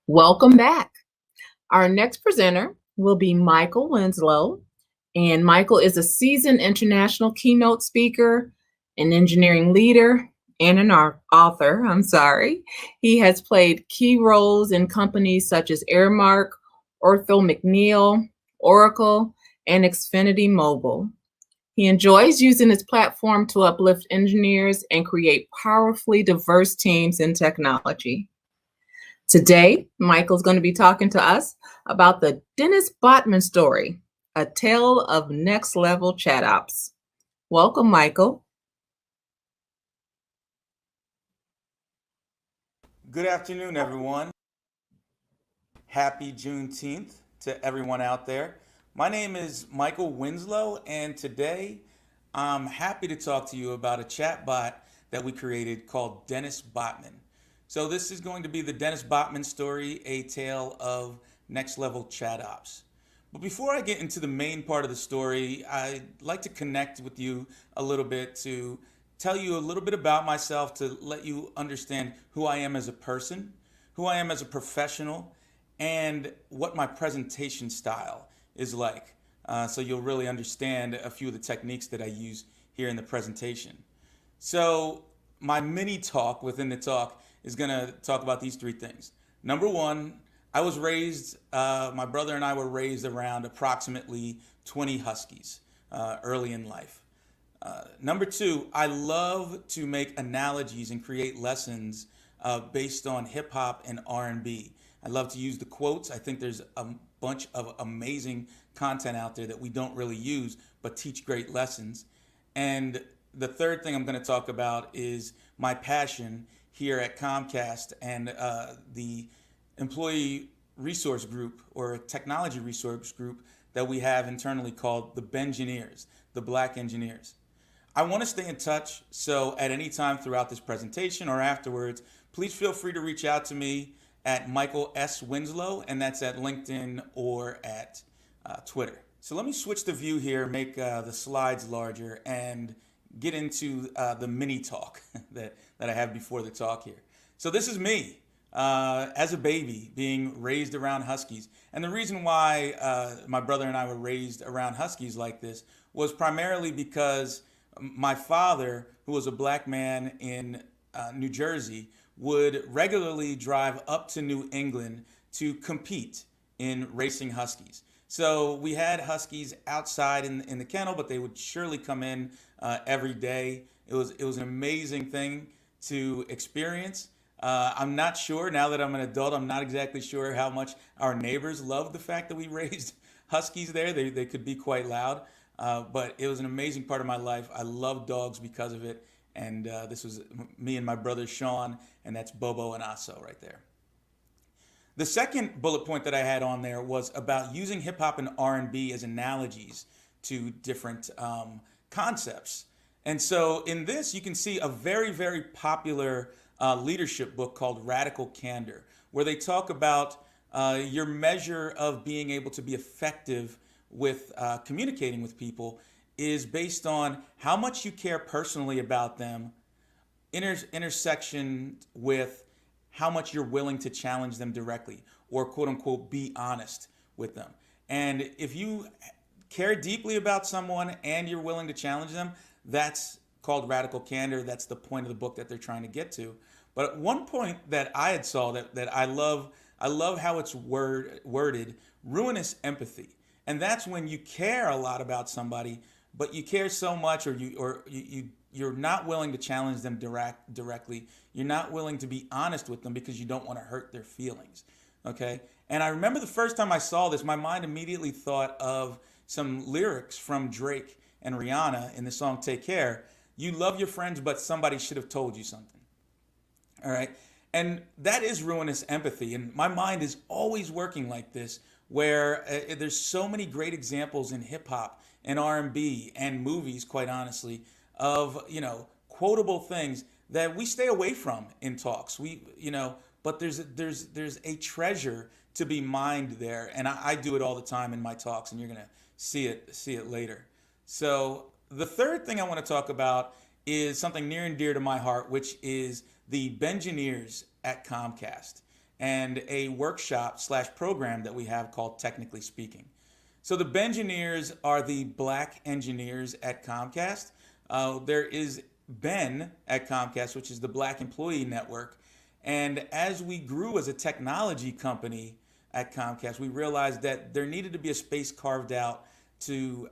Welcome back. Our next presenter will be Michael Winslow. And Michael is a seasoned international keynote speaker, an engineering leader, and an author. I'm sorry. He has played key roles in companies such as Aramark, Ortho-McNeil, Oracle, and Xfinity Mobile. He enjoys using his platform to uplift engineers and create powerfully diverse teams in technology. Today, Michael's going to be talking to us about the Dennis Botman story, a tale of next level ChatOps. Welcome, Michael. Good afternoon, everyone. Happy Juneteenth to everyone out there. My name is Michael Winslow, and today I'm happy to talk to you about a chatbot that we created called Dennis Botman. So this is going to be the Dennis Botman story, a tale of next level ChatOps. But before I get into the main part of the story, I'd like to connect with you a little bit to tell you a little bit about myself to let you understand who I am as a person, who I am as a professional, and what my presentation style is like. So you'll really understand a few of the techniques that I use here in the presentation. So my mini talk within the talk is going to talk about these three things. Number one, my brother and I were raised around approximately 20 huskies early in life. Number two, I love to make analogies and create lessons based on hip hop and R&B. I love to use the quotes. I think there's a bunch of amazing content out there that we don't really use, but teach great lessons. And the third thing I'm going to talk about is my passion here at Comcast and the employee resource group or technology resource group that we have internally called the Bengineers, the Black Engineers. I want to stay in touch, so at any time throughout this presentation or afterwards, please feel free to reach out to me at Michael S. Winslow, and that's at LinkedIn or at Twitter. So let me switch the view here, make the slides larger, and get into the mini talk that I have before the talk here. So this is me as a baby being raised around huskies. And the reason why my brother and I were raised around huskies like this was primarily because my father, who was a black man in New Jersey, would regularly drive up to New England to compete in racing huskies. So we had huskies outside in the kennel, but they would surely come in every day. It was an amazing thing to experience. I'm not sure, now that I'm an adult, I'm not exactly sure how much our neighbors loved the fact that we raised huskies there. They could be quite loud. But it was an amazing part of my life. I love dogs because of it. And this was me and my brother Sean, and that's Bobo and Aso right there. The second bullet point that I had on there was about using hip hop and R&B as analogies to different concepts. And so in this, you can see a very, very popular leadership book called Radical Candor, where they talk about your measure of being able to be effective with communicating with people is based on how much you care personally about them, intersection with how much you're willing to challenge them directly or quote unquote be honest with them. And if you care deeply about someone and you're willing to challenge them, that's called radical candor. That's the point of the book that they're trying to get to. But one point that I had saw that I love how it's worded, ruinous empathy. And that's when you care a lot about somebody, but you care so much, or you're not willing to challenge them directly. You're not willing to be honest with them because you don't want to hurt their feelings. Okay? And I remember the first time I saw this, my mind immediately thought of some lyrics from Drake and Rihanna in the song Take Care. You love your friends, but somebody should have told you something. All right? And that is ruinous empathy. And my mind is always working like this, where there's so many great examples in hip hop and R&B and movies, quite honestly, of, quotable things that we stay away from in talks. But there's a treasure to be mined there, and I do it all the time in my talks, and you're gonna see it later. So the third thing I want to talk about is something near and dear to my heart, which is the Bengineers at Comcast. and a workshop slash program that we have called Technically Speaking. So the Bengineers are the black engineers at Comcast. There is Ben at Comcast, which is the Black Employee Network. And as we grew as a technology company at Comcast, we realized that there needed to be a space carved out to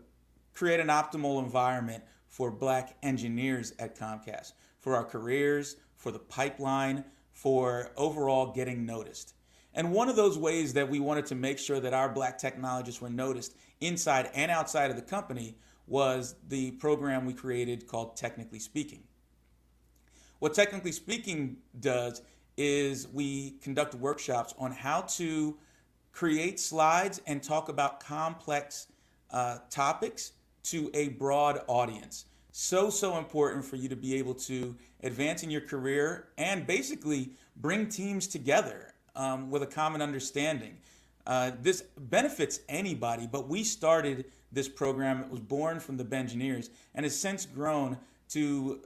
create an optimal environment for black engineers at Comcast, for our careers, for the pipeline, for overall getting noticed. And one of those ways that we wanted to make sure that our black technologists were noticed inside and outside of the company was the program we created called Technically Speaking. What Technically Speaking does is we conduct workshops on how to create slides and talk about complex topics to a broad audience. So important for you to be able to advance in your career and basically bring teams together with a common understanding. This benefits anybody, but we started this program. It was born from the Bengineers and has since grown to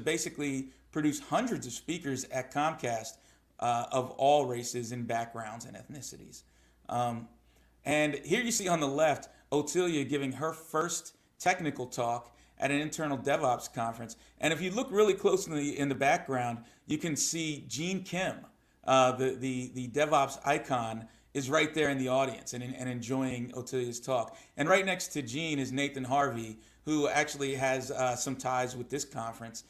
basically produce hundreds of speakers at Comcast of all races and backgrounds and ethnicities. And here you see on the left, Otelia giving her first technical talk at an internal DevOps conference. And if you look really closely in the background, you can see Gene Kim, the DevOps icon, is right there in the audience and enjoying Otelia's talk. And right next to Gene is Nathan Harvey, who actually has some ties with this conference.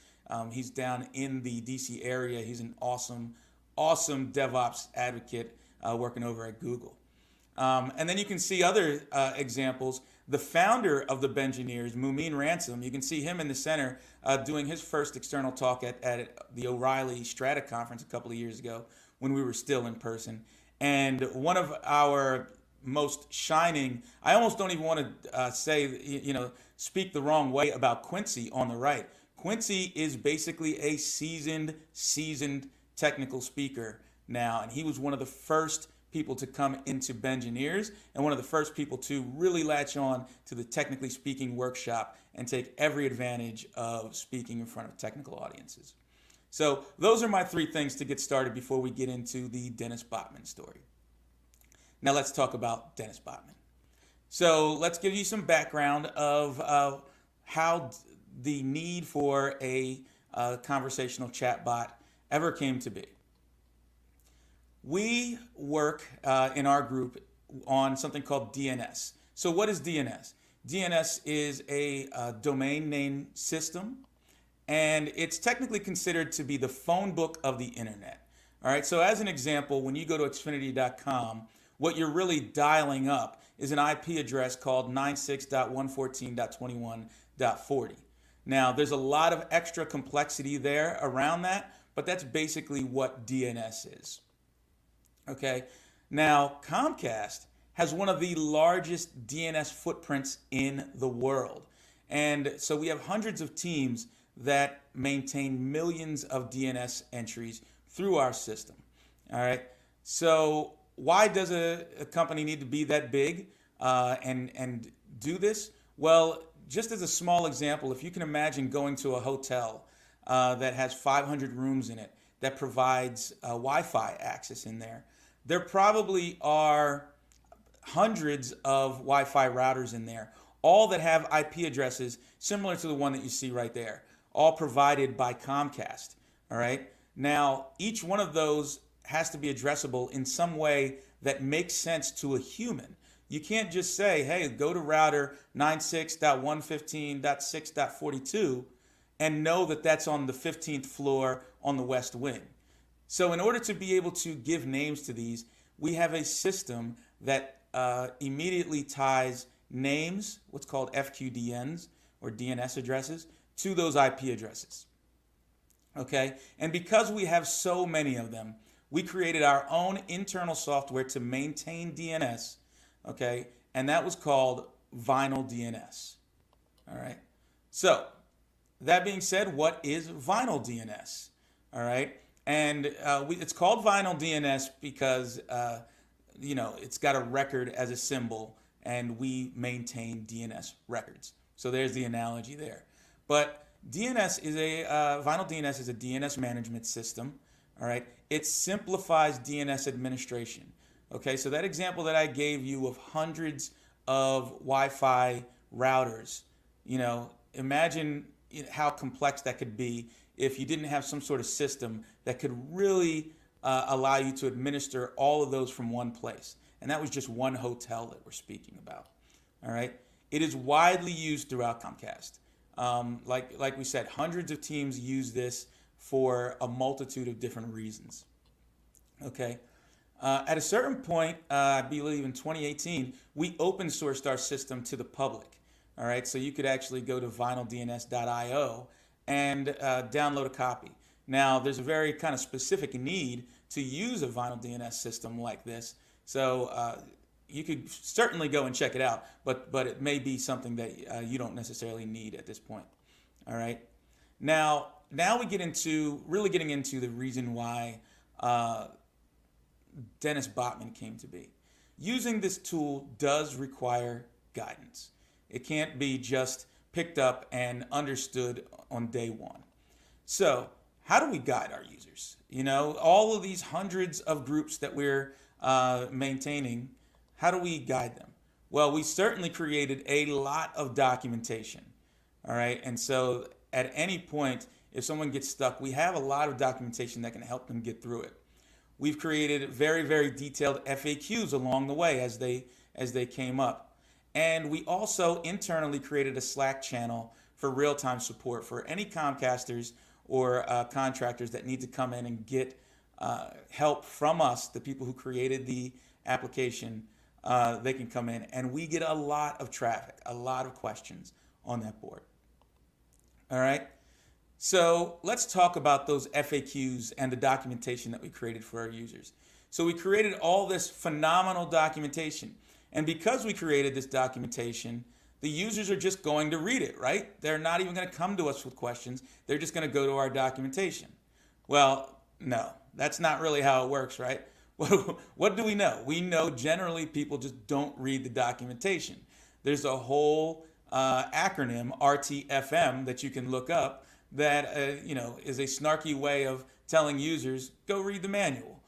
He's down in the DC area. He's an awesome DevOps advocate working over at Google. And then you can see other examples. The founder of the Bengineers, Moomin Ransom, you can see him in the center doing his first external talk at the O'Reilly Strata conference a couple of years ago when we were still in person. And one of our most shining, I almost don't even want to speak the wrong way about Quincy on the right. Quincy is basically a seasoned technical speaker now, and he was one of the first people to come into Bengineers and one of the first people to really latch on to the Technically Speaking workshop and take every advantage of speaking in front of technical audiences. So those are my three things to get started before we get into the Dennis Botman story. Now let's talk about Dennis Botman. So let's give you some background of how the need for a conversational chatbot ever came to be. We work in our group on something called DNS. So what is DNS? DNS is a domain name system, and it's technically considered to be the phone book of the internet. All right, so as an example, when you go to Xfinity.com, what you're really dialing up is an IP address called 96.114.21.40. Now, there's a lot of extra complexity there around that, but that's basically what DNS is. Okay, now Comcast has one of the largest DNS footprints in the world. And so we have hundreds of teams that maintain millions of DNS entries through our system. All right, so why does a company need to be that big and do this? Well, just as a small example, if you can imagine going to a hotel that has 500 rooms in it that provides Wi-Fi access in there, there probably are hundreds of Wi-Fi routers in there, all that have IP addresses similar to the one that you see right there, all provided by Comcast. All right. Now, each one of those has to be addressable in some way that makes sense to a human. You can't just say, hey, go to router 96.115.6.42 and know that that's on the 15th floor on the west wing. So in order to be able to give names to these, we have a system that immediately ties names, what's called FQDNs or DNS addresses, to those IP addresses. Okay, and because we have so many of them, we created our own internal software to maintain DNS, okay, and that was called Vinyl DNS. All right, so that being said, what is Vinyl DNS? All right, and it's called Vinyl DNS because it's got a record as a symbol, and we maintain DNS records. So there's the analogy there. But DNS is Vinyl DNS is a DNS management system. All right, it simplifies DNS administration. Okay, so that example that I gave you of hundreds of Wi-Fi routers, imagine how complex that could be if you didn't have some sort of system that could really allow you to administer all of those from one place. And that was just one hotel that we're speaking about. All right. It is widely used throughout Comcast. Like we said, hundreds of teams use this for a multitude of different reasons. Okay. At a certain point, I believe in 2018, we open sourced our system to the public. All right. So you could actually go to vinyldns.io and download a copy. Now, there's a very kind of specific need to use a vinyl DNS system like this. So you could certainly go and check it out, but it may be something that you don't necessarily need at this point. All right. Now we get into really getting into the reason why Dennis Botman came to be. Using this tool does require guidance. It can't be just picked up and understood on day one. So how do we guide our users? All of these hundreds of groups that we're maintaining, how do we guide them? Well, we certainly created a lot of documentation. All right. And so at any point, if someone gets stuck, we have a lot of documentation that can help them get through it. We've created very, very detailed FAQs along the way as they came up. And we also internally created a Slack channel for real-time support for any Comcasters or contractors that need to come in and get help from us, the people who created the application. They can come in, and we get a lot of traffic, a lot of questions on that board. All right. So let's talk about those FAQs and the documentation that we created for our users. So we created all this phenomenal documentation. And because we created this documentation, the users are just going to read it, right? They're not even going to come to us with questions. They're just going to go to our documentation. Well, no, that's not really how it works, right? What do we know? We know generally people just don't read the documentation. There's a whole acronym, RTFM, that you can look up that is a snarky way of telling users, go read the manual,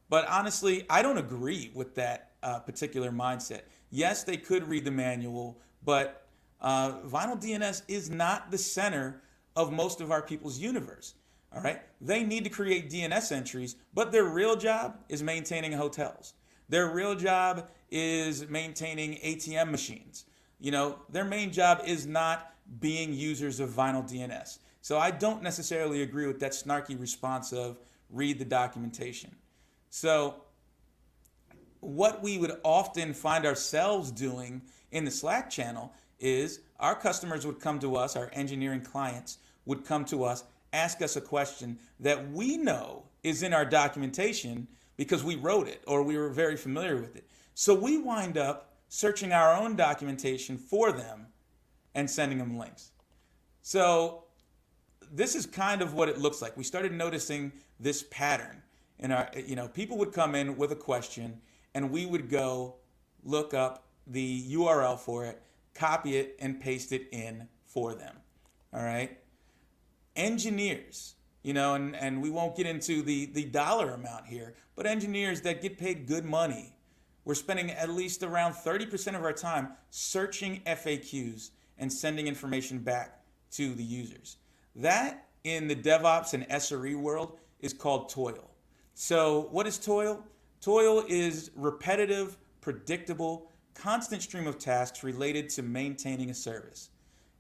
But honestly, I don't agree with that particular mindset. Yes, they could read the manual, but vinyl DNS is not the center of most of our people's universe. All right. They need to create DNS entries, but their real job is maintaining hotels. Their real job is maintaining ATM machines. Their main job is not being users of vinyl DNS. So I don't necessarily agree with that snarky response of read the documentation. So what we would often find ourselves doing in the Slack channel is our customers would come to us, our engineering clients would come to us, ask us a question that we know is in our documentation because we wrote it or we were very familiar with it. So we wind up searching our own documentation for them and sending them links. So this is kind of what it looks like. We started noticing this pattern in our, people would come in with a question and we would go look up the URL for it, copy it, and paste it in for them. All right. Engineers, and we won't get into the dollar amount here, but engineers that get paid good money, we're spending at least around 30% of our time searching FAQs and sending information back to the users. That in the DevOps and SRE world is called toil. So what is toil? Toil is repetitive, predictable, constant stream of tasks related to maintaining a service.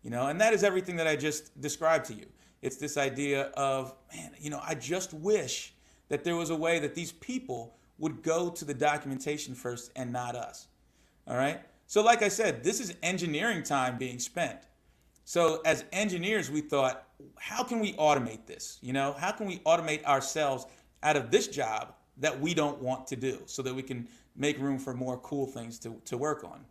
And that is everything that I just described to you. It's this idea of, I just wish that there was a way that these people would go to the documentation first and not us. All right. So like I said, this is engineering time being spent. So as engineers, we thought, how can we automate this? How can we automate ourselves out of this job that we don't want to do so that we can make room for more cool things to work on?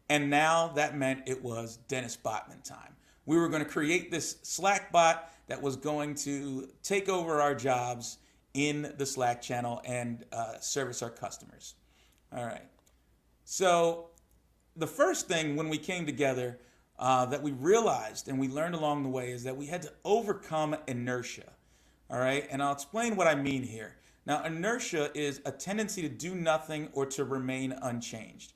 And now that meant it was Dennis Botman time. We were going to create this Slack bot that was going to take over our jobs in the Slack channel and service our customers. All right. So the first thing when we came together that we realized and we learned along the way is that we had to overcome inertia. All right, and I'll explain what I mean here. Now, inertia is a tendency to do nothing or to remain unchanged.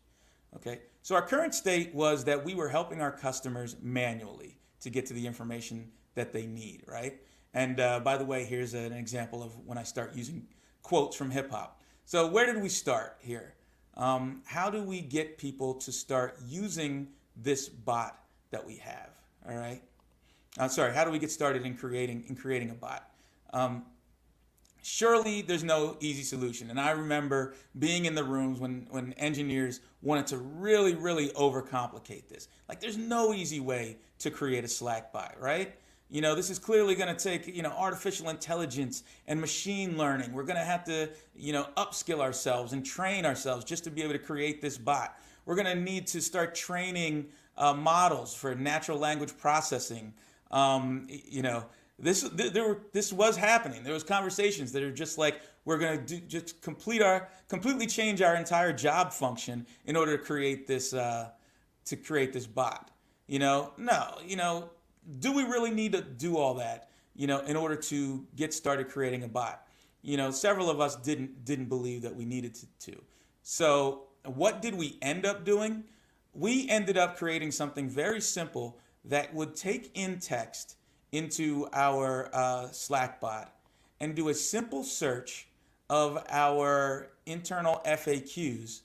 Okay, so our current state was that we were helping our customers manually to get to the information that they need, right? And by the way, here's an example of when I start using quotes from hip hop. So, where did we start here? How do we get people to start using this bot that we have? All right. Sorry, how do we get started in creating a bot? Surely there's no easy solution. And I remember being in the rooms when engineers wanted to really, really overcomplicate this. Like there's no easy way to create a Slack bot, right? This is clearly going to take, artificial intelligence and machine learning. We're going to have to, upskill ourselves and train ourselves just to be able to create this bot. We're going to need to start training models for natural language processing. This was happening. There was conversations that are just like we're going to just completely change our entire job function in order to create this bot. No. Do we really need to do all that? In order to get started creating a bot? Several of us didn't believe that we needed to. So what did we end up doing? We ended up creating something very simple that would take in text into our Slack bot and do a simple search of our internal FAQs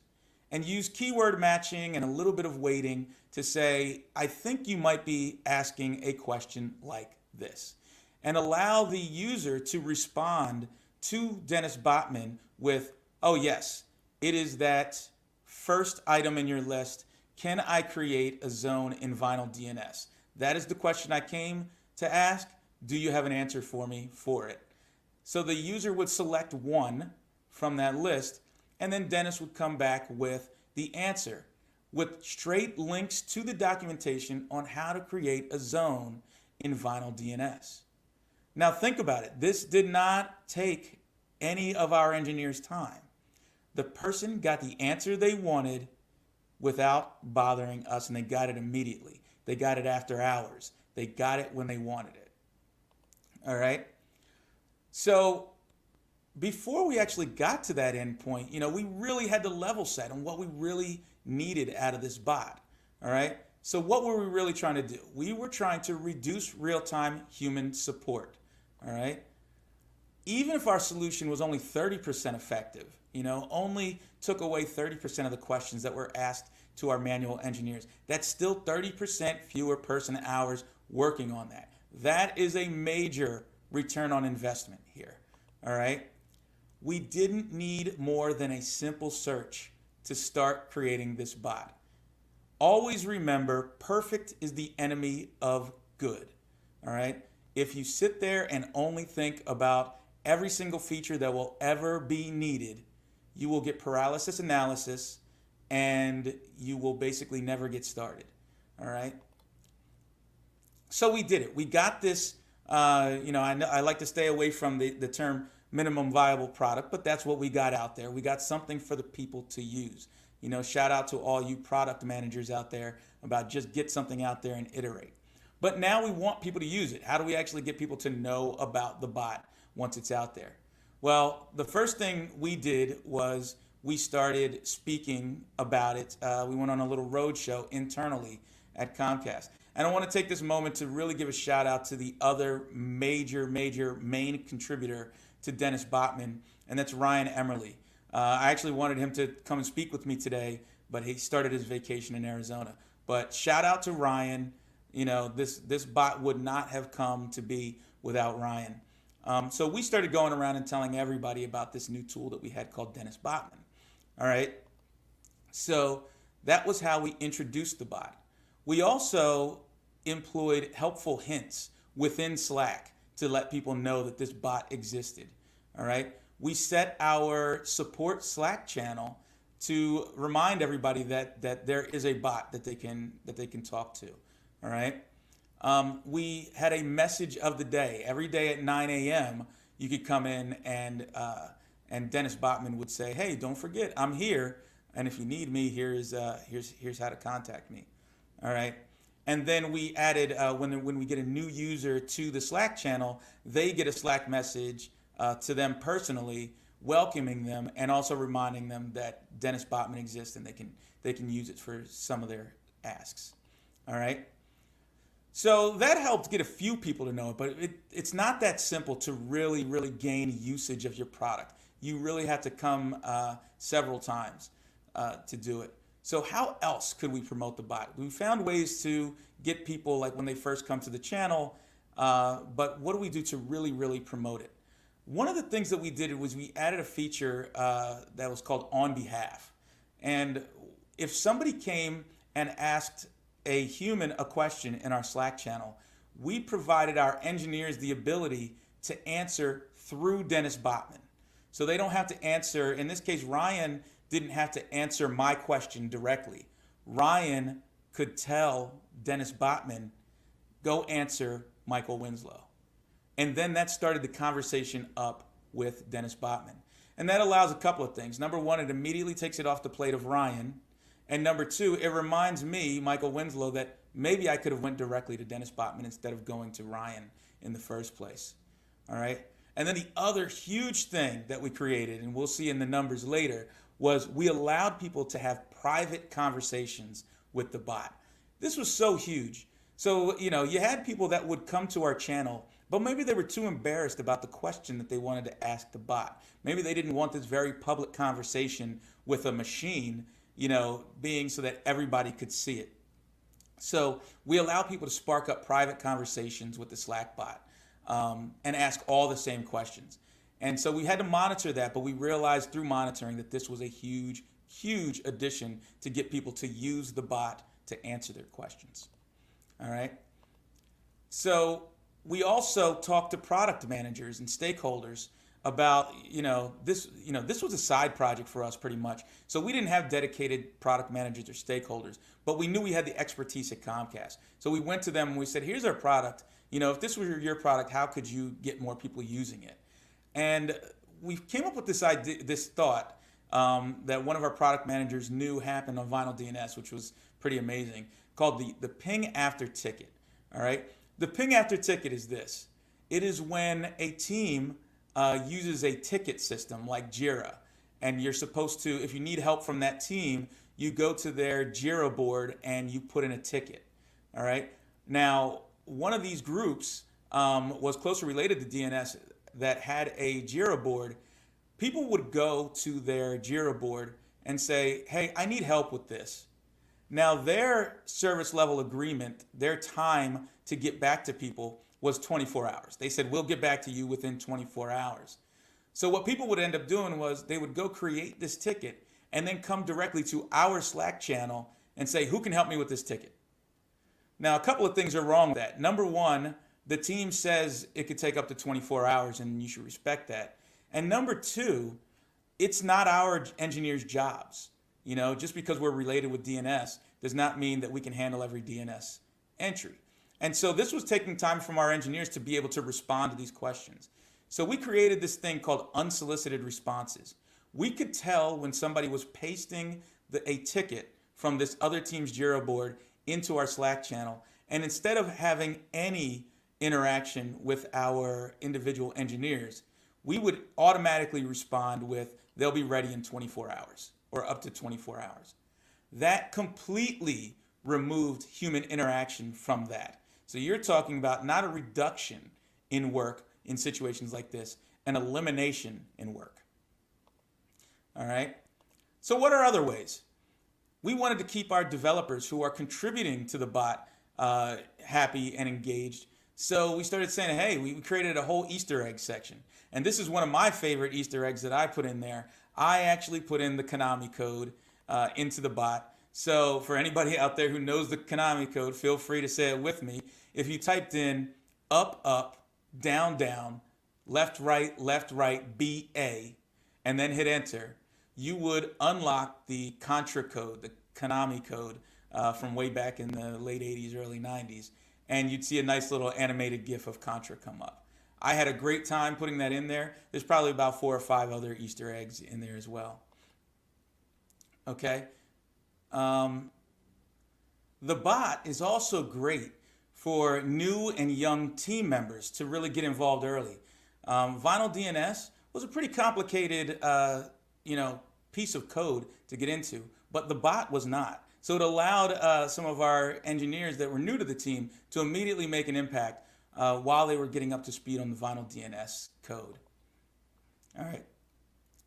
and use keyword matching and a little bit of weighting to say, I think you might be asking a question like this, and allow the user to respond to Dennis Botman with, oh yes, it is that first item in your list. Can I create a zone in Vinyl DNS? That is the question I came to ask. Do you have an answer for me for it? So the user would select one from that list, and then Dennis would come back with the answer with straight links to the documentation on how to create a zone in Vinyl DNS. Now think about it. This did not take any of our engineers' time. The person got the answer they wanted without bothering us, and they got it immediately. They got it after hours. They got it when they wanted it. All right? So before we actually got to that end point, we really had to level set on what we really needed out of this bot. All right? So what were we really trying to do? We were trying to reduce real-time human support. All right? Even if our solution was only 30% effective, only took away 30% of the questions that were asked to our manual engineers, that's still 30% fewer person hours working on that. That is a major return on investment here. All right? We didn't need more than a simple search to start creating this bot. Always remember, perfect is the enemy of good. All right? If you sit there and only think about every single feature that will ever be needed, you will get paralysis analysis and you will basically never get started. All right? So we did it. We got this, I like to stay away from the term minimum viable product, but that's what we got out there. We got something for the people to use. Shout out to all you product managers out there about just get something out there and iterate. But now we want people to use it. How do we actually get people to know about the bot once it's out there? Well, the first thing we did was we started speaking about it. We went on a little road show internally at Comcast. And I want to take this moment to really give a shout out to the other major main contributor to Dennis Botman, and that's Ryan Emerly. I actually wanted him to come and speak with me today, but he started his vacation in Arizona. But shout out to Ryan. This bot would not have come to be without Ryan. So we started going around and telling everybody about this new tool that we had called Dennis Botman. All right. So that was how we introduced the bot. We also employed helpful hints within Slack to let people know that this bot existed. All right. We set our support Slack channel to remind everybody that there is a bot that they can talk to. All right. We had a message of the day. Every day at 9 a.m. you could come in and Dennis Botman would say, "Hey, don't forget, I'm here, and if you need me, here's how to contact me." All right. And then we added when we get a new user to the Slack channel, they get a Slack message to them personally, welcoming them and also reminding them that Dennis Botman exists and they can use it for some of their asks. All right. So that helped get a few people to know it, but it's not that simple to really, really gain usage of your product. You really have to come several times to do it. So how else could we promote the bot? We found ways to get people like when they first come to the channel, but what do we do to really, really promote it? One of the things that we did was we added a feature that was called On Behalf. And if somebody came and asked a human a question in our Slack channel, we provided our engineers the ability to answer through Dennis Botman. So they don't have to answer, in this case, Ryan didn't have to answer my question directly. Ryan could tell Dennis Botman, go answer Michael Winslow. And then that started the conversation up with Dennis Botman. And that allows a couple of things. Number one, it immediately takes it off the plate of Ryan. And number two, it reminds me, Michael Winslow, that maybe I could have went directly to Dennis Botman instead of going to Ryan in the first place. All right. And then the other huge thing that we created, and we'll see in the numbers later, was we allowed people to have private conversations with the bot. This was so huge. So, you had people that would come to our channel, but maybe they were too embarrassed about the question that they wanted to ask the bot. Maybe they didn't want this very public conversation with a machine, being so that everybody could see it. So we allow people to spark up private conversations with the Slack bot and ask all the same questions. And so we had to monitor that, but we realized through monitoring that this was a huge, huge addition to get people to use the bot to answer their questions. All right. So we also talked to product managers and stakeholders about, this was a side project for us pretty much. So we didn't have dedicated product managers or stakeholders, but we knew we had the expertise at Comcast. So we went to them and we said, here's our product. If this was your product, how could you get more people using it? And we came up with this idea, this thought that one of our product managers knew happened on Vinyl DNS, which was pretty amazing, called the ping after ticket. All right. The ping after ticket is this. It is when a team uses a ticket system like Jira, and you're supposed to, if you need help from that team, you go to their Jira board and you put in a ticket. All right. Now, one of these groups was closely related to DNS that had a Jira board. People would go to their Jira board and say, hey, I need help with this. Now, their service level agreement, their time to get back to people was 24 hours. They said, we'll get back to you within 24 hours. So what people would end up doing was they would go create this ticket and then come directly to our Slack channel and say, who can help me with this ticket? Now, a couple of things are wrong with that. Number one, the team says it could take up to 24 hours and you should respect that. And number two, it's not our engineers' jobs. Just because we're related with DNS does not mean that we can handle every DNS entry. And so this was taking time from our engineers to be able to respond to these questions. So we created this thing called unsolicited responses. We could tell when somebody was pasting a ticket from this other team's Jira board into our Slack channel. And instead of having any interaction with our individual engineers, we would automatically respond with, they'll be ready in 24 hours or up to 24 hours. That completely removed human interaction from that. So you're talking about not a reduction in work in situations like this, an elimination in work. All right. So what are other ways? We wanted to keep our developers who are contributing to the bot happy and engaged. So we started saying, hey, we created a whole Easter egg section. And this is one of my favorite Easter eggs that I put in there. I actually put in the Konami code into the bot. So for anybody out there who knows the Konami code, feel free to say it with me. If you typed in up, down, left, right, BA, and then hit enter, you would unlock the Contra code, the Konami code from way back in the late 80s, early 90s. And you'd see a nice little animated GIF of Contra come up. I had a great time putting that in there. There's probably about 4 or 5 other Easter eggs in there as well. Okay. The bot is also great for new and young team members to really get involved early. Vinyl DNS was a pretty complicated, piece of code to get into, but the bot was not. So it allowed some of our engineers that were new to the team to immediately make an impact while they were getting up to speed on the Vinyl DNS code. All right.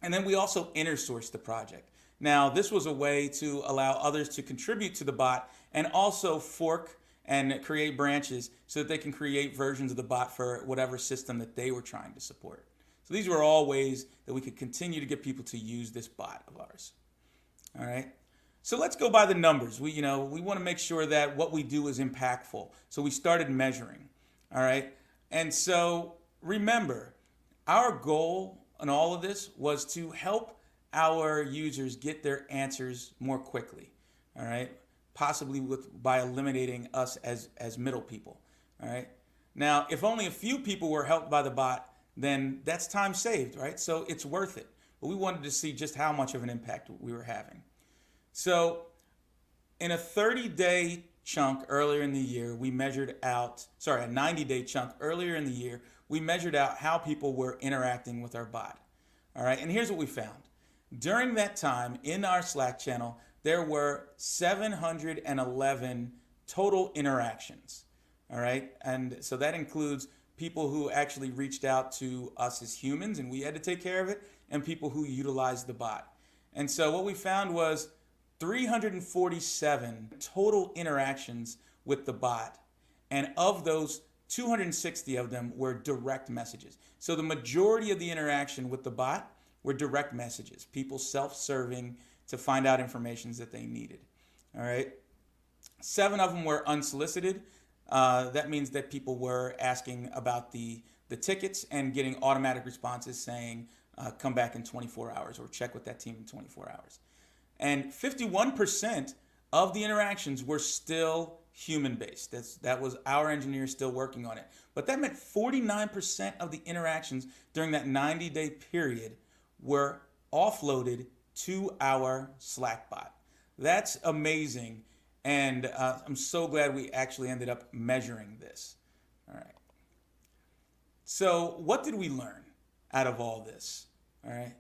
And then we also inner sourced the project. Now, this was a way to allow others to contribute to the bot and also fork and create branches so that they can create versions of the bot for whatever system that they were trying to support. So these were all ways that we could continue to get people to use this bot of ours. All right. So let's go by the numbers. We want to make sure that what we do is impactful. So we started measuring. All right. And so remember, our goal in all of this was to help our users get their answers more quickly. All right. Possibly by eliminating us as middle people. All right. Now, if only a few people were helped by the bot, then that's time saved, right? So it's worth it. But we wanted to see just how much of an impact we were having. So in a 30-day chunk earlier in the year, we measured out, a 90-day chunk earlier in the year, we measured out how people were interacting with our bot. All right, and here's what we found. During that time, in our Slack channel, there were 711 total interactions. All right, and so that includes people who actually reached out to us as humans and we had to take care of it, and people who utilized the bot. And so what we found was 347 total interactions with the bot, and of those, 260 of them were direct messages. So the majority of the interaction with the bot were direct messages, people self-serving to find out information that they needed. All right. 7 of them were unsolicited. That means that people were asking about the tickets and getting automatic responses saying, come back in 24 hours or check with that team in 24 hours. And 51% of the interactions were still human-based. That was our engineers still working on it. But that meant 49% of the interactions during that 90-day period were offloaded to our Slack bot. That's amazing. And I'm so glad we actually ended up measuring this. All right. So what did we learn out of all this? All right.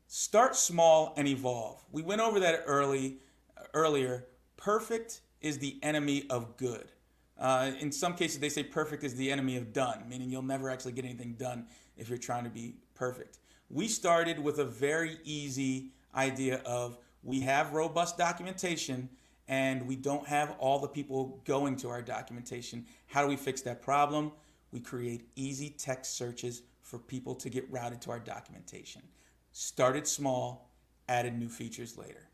Start small and evolve. We went over that earlier. Perfect is the enemy of good. In some cases, they say perfect is the enemy of done, meaning you'll never actually get anything done if you're trying to be perfect. We started with a very easy idea of we have robust documentation and we don't have all the people going to our documentation. How do we fix that problem? We create easy text searches for people to get routed to our documentation. Started small, added new features later.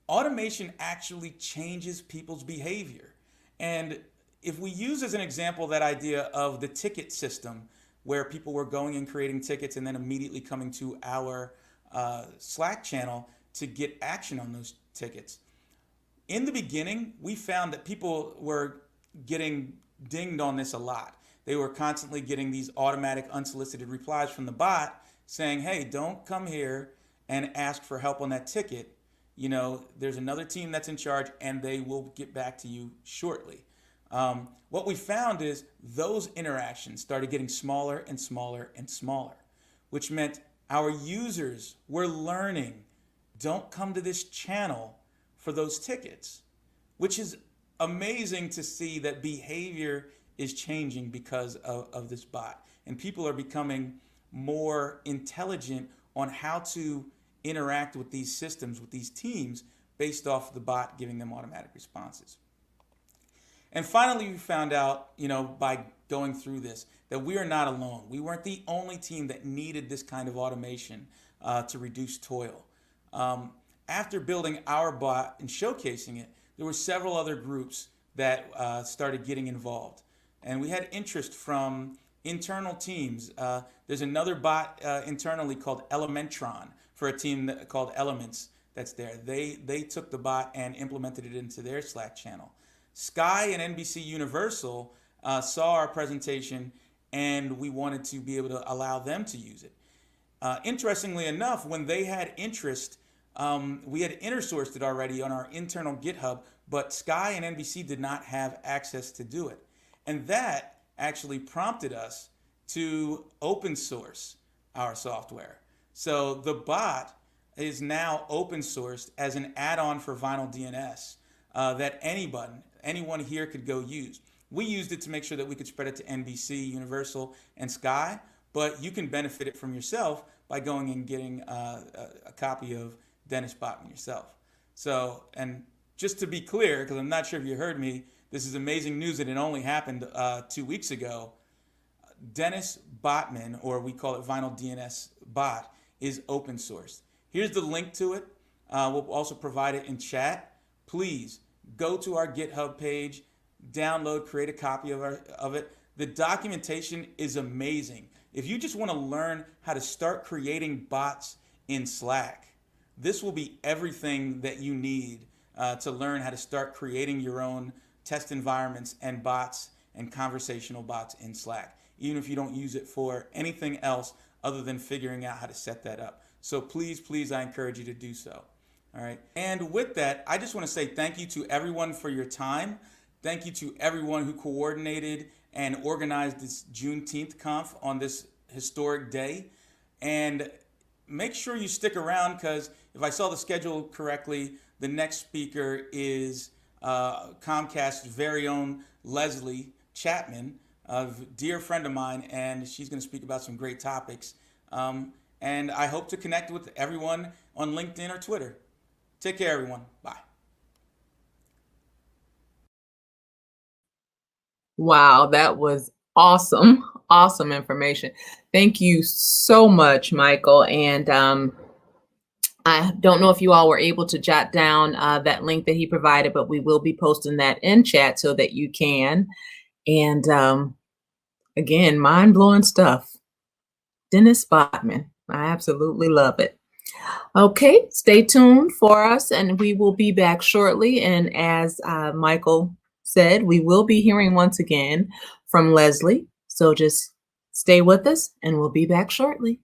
Automation actually changes people's behavior. And if we use as an example that idea of the ticket system where people were going and creating tickets and then immediately coming to our Slack channel to get action on those tickets. In the beginning, we found that people were getting dinged on this a lot. They were constantly getting these automatic unsolicited replies from the bot saying, hey, don't come here and ask for help on that ticket. You know, there's another team that's in charge and they will get back to you shortly. What we found is those interactions started getting smaller and smaller and smaller, which meant our users were learning, don't come to this channel for those tickets, which is amazing to see that behavior is changing because of this bot. And people are becoming more intelligent on how to interact with these systems, with these teams, based off the bot giving them automatic responses. And finally, we found out, by going through this, that we are not alone. We weren't the only team that needed this kind of automation to reduce toil. After building our bot and showcasing it, there were several other groups that started getting involved. And we had interest from internal teams. There's another bot internally called Elementron for a team called Elements that's there. They took the bot and implemented it into their Slack channel. Sky and NBC Universal saw our presentation and we wanted to be able to allow them to use it. Interestingly enough, when they had interest we had inner-sourced it already on our internal GitHub, but Sky and NBC did not have access to do it. And that actually prompted us to open source our software. So the bot is now open sourced as an add-on for Vinyl DNS that anyone here could go use. We used it to make sure that we could spread it to NBC, Universal, and Sky, but you can benefit it from yourself by going and getting a copy of Dennis Botman yourself. So, and just to be clear, because I'm not sure if you heard me, this is amazing news that it only happened 2 weeks ago. Dennis Botman, or we call it Vinyl DNS Bot, is open source. Here's the link to it. We'll also provide it in chat. Please go to our GitHub page, download, create a copy of it. The documentation is amazing. If you just want to learn how to start creating bots in Slack, this will be everything that you need to learn how to start creating your own test environments and bots and conversational bots in Slack, even if you don't use it for anything else other than figuring out how to set that up. So please, please, I encourage you to do so. All right. And with that, I just want to say thank you to everyone for your time. Thank you to everyone who coordinated and organized this Juneteenth conf on this historic day. And make sure you stick around, because if I saw the schedule correctly, the next speaker is Comcast's very own Leslie Chapman, a dear friend of mine, and she's going to speak about some great topics. And I hope to connect with everyone on LinkedIn or Twitter. Take care, everyone. Bye. Wow, that was awesome. Awesome information. Thank you so much, Michael. And I don't know if you all were able to jot down that link that he provided, but we will be posting that in chat so that you can. And again, mind-blowing stuff. Dennis Botman. I absolutely love it. Okay, stay tuned for us, and we will be back shortly. And as Michael said, we will be hearing once again from Leslie. So just stay with us, and we'll be back shortly.